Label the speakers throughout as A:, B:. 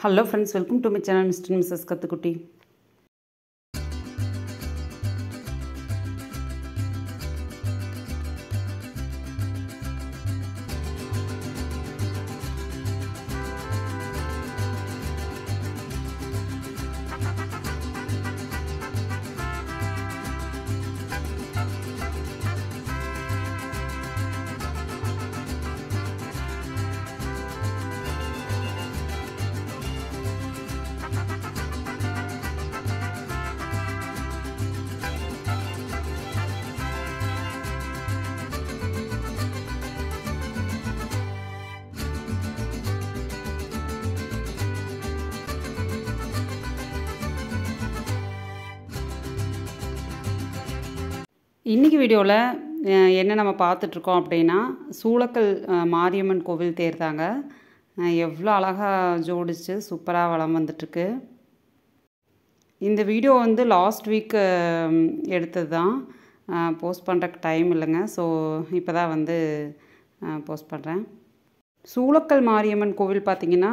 A: Hello friends, welcome to my channel Mr. and Mrs. Kathukutti. இன்னைக்கு வீடியோவில் என்ன நம்ம பார்த்துட்ருக்கோம் அப்படின்னா சூளக்கல் மாரியம்மன் கோவில் தேர் தாங்க. எவ்வளோ அழகாக ஜோடிச்சு சூப்பராக வளம் வந்துட்டுருக்கு. இந்த வீடியோ வந்து லாஸ்ட் வீக் எடுத்தது தான். போஸ்ட் பண்ணுறக்கு டைம் இல்லைங்க. ஸோ இப்போ தான் வந்து போஸ்ட் பண்ணுறேன். சூளக்கல் மாரியம்மன் கோவில் பார்த்திங்கன்னா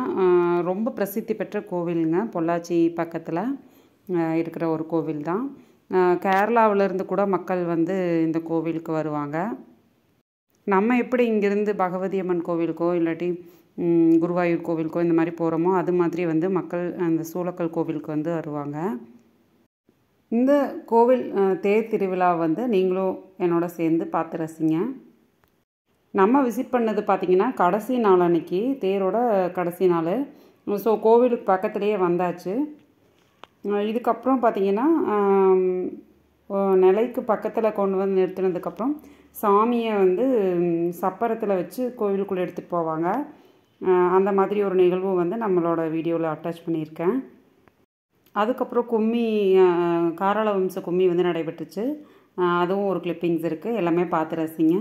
A: ரொம்ப பிரசித்தி பெற்ற கோவிலுங்க. பொள்ளாச்சி பக்கத்தில் இருக்கிற ஒரு கோவில் தான். கேரளாவிலேருந்து கூட மக்கள் வந்து இந்த கோவிலுக்கு வருவாங்க. நம்ம எப்படி இங்கேருந்து பகவதி அம்மன் கோவிலுக்கோ இல்லாட்டி குருவாயூர் கோவிலுக்கோ இந்த மாதிரி போகிறோமோ அது மாதிரி வந்து மக்கள் அந்த சூளக்கல் கோவிலுக்கு வந்து வருவாங்க. இந்த கோவில் தேர் திருவிழா வந்து நீங்களும் என்னோட சேர்ந்து பார்த்து ரசிங்க. நம்ம விசிட் பண்ணது பார்த்திங்கன்னா கடைசி நாள் அன்னைக்கு, தேரோட கடைசி நாள். ஸோ கோவிலுக்கு பக்கத்துலேயே வந்தாச்சு. இதுக்கப்புறம் பார்த்திங்கன்னா நிலைக்கு பக்கத்தில் கொண்டு வந்து நிறுத்தினதுக்கப்புறம் சாமியை வந்து சப்பரத்தில் வச்சு கோவிலுக்குள்ளே எடுத்துகிட்டு போவாங்க. அந்த மாதிரி ஒரு நிகழ்வு வந்து நம்மளோட வீடியோவில் அட்டாச் பண்ணியிருக்கேன். அதுக்கப்புறம் கும்மி, காராள வம்ச கும்மி வந்து நடைபெற்றுச்சு. அதுவும் ஒரு கிளிப்பிங்ஸ் இருக்குது. எல்லாமே பார்த்து ரசிங்க.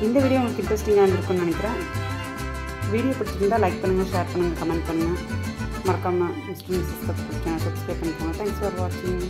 A: இந்த வீடியோ உங்களுக்கு இன்ட்ரெஸ்டிங்காக இருந்திருக்குன்னு நினைக்கிறேன். வீடியோ பிடிச்சிருந்தால் லைக் பண்ணுங்கள், ஷேர் பண்ணுங்கள், கமெண்ட் பண்ணுங்கள். மறக்காமல் mister Mrs Kathukutti channel subscribe பண்ணிக்கோங்க. தேங்க்ஸ் ஃபார் வாட்சிங்.